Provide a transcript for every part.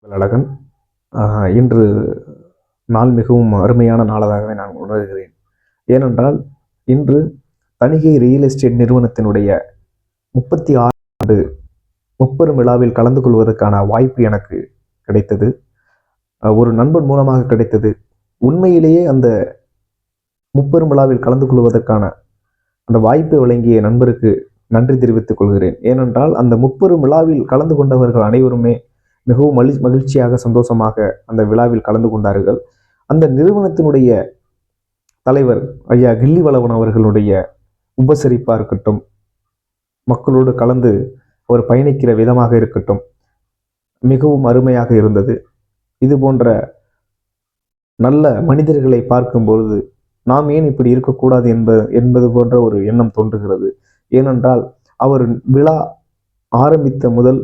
அழகன். இன்று நாள் மிகவும் அருமையான நாளாகவே நான் உணர்கிறேன். ஏனென்றால் இன்று தணிகை ரியல் எஸ்டேட் நிறுவனத்தினுடைய 36 முப்பெரும் விழாவில் கலந்து கொள்வதற்கான வாய்ப்பு எனக்கு கிடைத்தது. ஒரு நண்பன் மூலமாக கிடைத்தது. உண்மையிலேயே அந்த முப்பெரும் விழாவில் கலந்து கொள்வதற்கான அந்த வாய்ப்பை வழங்கிய நண்பருக்கு நன்றி தெரிவித்துக் கொள்கிறேன். ஏனென்றால் அந்த முப்பெரும் விழாவில் கலந்து கொண்டவர்கள் அனைவருமே மிகவும் மகிழ்ச்சியாக சந்தோஷமாக அந்த விழாவில் கலந்து கொண்டார்கள். அந்த நிறுவனத்தினுடைய தலைவர் ஐயா கில்லிவளவன் அவர்களுடைய உபசரிப்பாக இருக்கட்டும், மக்களோடு கலந்து அவர் பயணிக்கிற விதமாக இருக்கட்டும், மிகவும் அருமையாக இருந்தது. இது போன்ற நல்ல மனிதர்களை பார்க்கும் பொழுது நாம் ஏன் இப்படி இருக்கக்கூடாது என்பது போன்ற ஒரு எண்ணம் தோன்றுகிறது. ஏனென்றால் அவர் விழா ஆரம்பித்த முதல்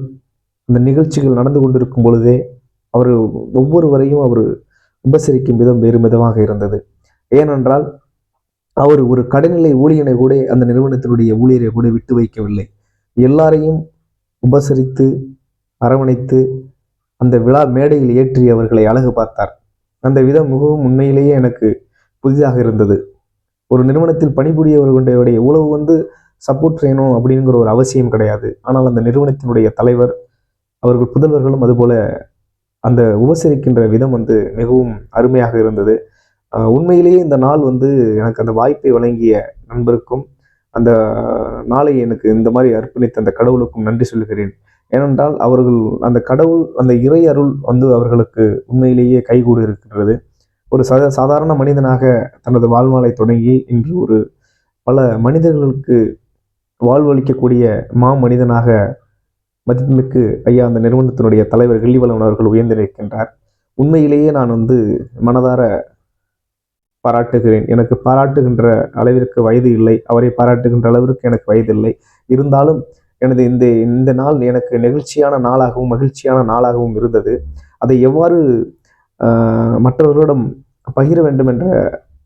அந்த நிகழ்ச்சிகள் நடந்து கொண்டிருக்கும் பொழுதே அவர் ஒவ்வொருவரையும் அவர் உபசரிக்கும் விதம் வேறு விதமாக இருந்தது. ஏனென்றால் அவர் ஒரு கடைநிலை ஊழியனை கூட அந்த நிறுவனத்தினுடைய ஊழியரை கூட விட்டு வைக்கவில்லை. எல்லாரையும் உபசரித்து அரவணைத்து அந்த விழா மேடையில் ஏற்றி அவர்களை அழகு பார்த்தார். அந்த விதம் மிகவும் உண்மையிலேயே எனக்கு புதிதாக இருந்தது. ஒரு நிறுவனத்தில் பணிபுரியவர்களுடைய உழவு சப்போர்ட் செய்யணும் அப்படிங்கிற ஒரு அவசியம் கிடையாது. ஆனால் அந்த நிறுவனத்தினுடைய தலைவர் அவர்கள் புதல்வர்களும் அதுபோல அந்த உபசரிக்கின்ற விதம் மிகவும் அருமையாக இருந்தது. உண்மையிலேயே இந்த நாள் எனக்கு அந்த வாய்ப்பை வழங்கிய நண்பருக்கும் அந்த நாளை எனக்கு இந்த மாதிரி அர்ப்பணித்த அந்த கடவுளுக்கும் நன்றி சொல்கிறேன். ஏனென்றால் அவர்கள் அந்த கடவுள் அந்த இறை அருள் அவர்களுக்கு உண்மையிலேயே கைகூடி இருக்கின்றது. ஒரு சாதாரண மனிதனாக தனது வாழ்நாளை தொடங்கி இன்று ஒரு பல மனிதர்களுக்கு வாழ்வளிக்கக்கூடிய மனிதனாக மதிப்புமிக்கு ஐயா அந்த நிறுவனத்தினுடைய தலைவர் கில்லிவளவன் அவர்கள் உயர்ந்திருக்கின்றார். உண்மையிலேயே நான் மனதார பாராட்டுகிறேன். எனக்கு பாராட்டுகின்ற அளவிற்கு வயது இல்லை, அவரை பாராட்டுகின்ற அளவிற்கு எனக்கு வயது இல்லை. இருந்தாலும் எனது இந்த நாள் எனக்கு நெகிழ்ச்சியான நாளாகவும் மகிழ்ச்சியான நாளாகவும் இருந்தது. அதை எவ்வாறு மற்றவர்களிடம் பகிர வேண்டும் என்ற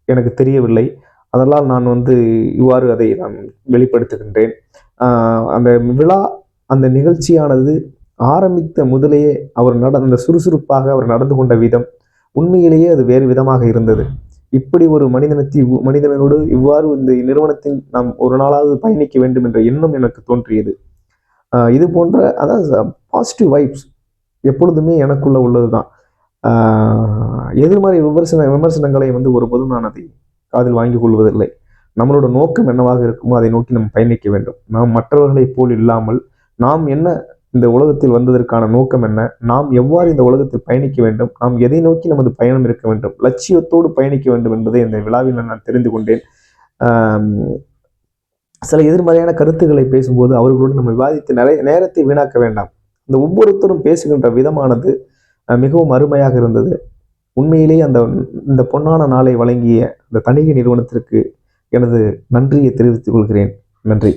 எனக்கு தெரியவில்லை. அதெல்லாம் நான் இவ்வாறு அதை நான் வெளிப்படுத்துகின்றேன். அந்த விழா அந்த நிகழ்ச்சியானது ஆரம்பித்த முதலேயே அவர் அந்த சுறுசுறுப்பாக அவர் நடந்து கொண்ட விதம் உண்மையிலேயே அது வேறு விதமாக இருந்தது. இப்படி ஒரு மனிதனோடு இவ்வாறு இந்த நிறுவனத்தில் நாம் ஒரு நாளாவது பயணிக்க வேண்டும் என்ற எண்ணம் எனக்கு தோன்றியது. இது போன்ற அதாவது பாசிட்டிவ் வைப்ஸ் எப்பொழுதுமே எனக்குள்ள உள்ளதுதான். எதிர்மறை விமர்சனங்களை ஒருபோதும் நான் அதை காதில் வாங்கிக் கொள்வதில்லை. நம்மளோட நோக்கம் என்னவாக இருக்குமோ அதை நோக்கி நம்ம பயணிக்க வேண்டும். நாம் மற்றவர்களை போல் இல்லாமல் நாம் என்ன இந்த உலகத்தில் வந்ததற்கான நோக்கம் என்ன, நாம் எவ்வாறு இந்த உலகத்தில் பயணிக்க வேண்டும், நாம் எதை நோக்கி நமது பயணம் இருக்க வேண்டும், லட்சியத்தோடு பயணிக்க வேண்டும் என்பதை இந்த விழாவில் நான் தெரிந்து கொண்டேன். சில எதிர்மறையான கருத்துக்களை பேசும்போது அவர்களோடு நம்ம விவாதித்து நிறைய நேரத்தை வீணாக்க வேண்டாம். இந்த ஒவ்வொருத்தரும் பேசுகின்ற விதமானது மிகவும் அருமையாக இருந்தது. உண்மையிலேயே இந்த பொன்னான நாளை வழங்கிய இந்த தணிகை நிறுவனத்திற்கு எனது நன்றியை தெரிவித்துக் கொள்கிறேன். நன்றி.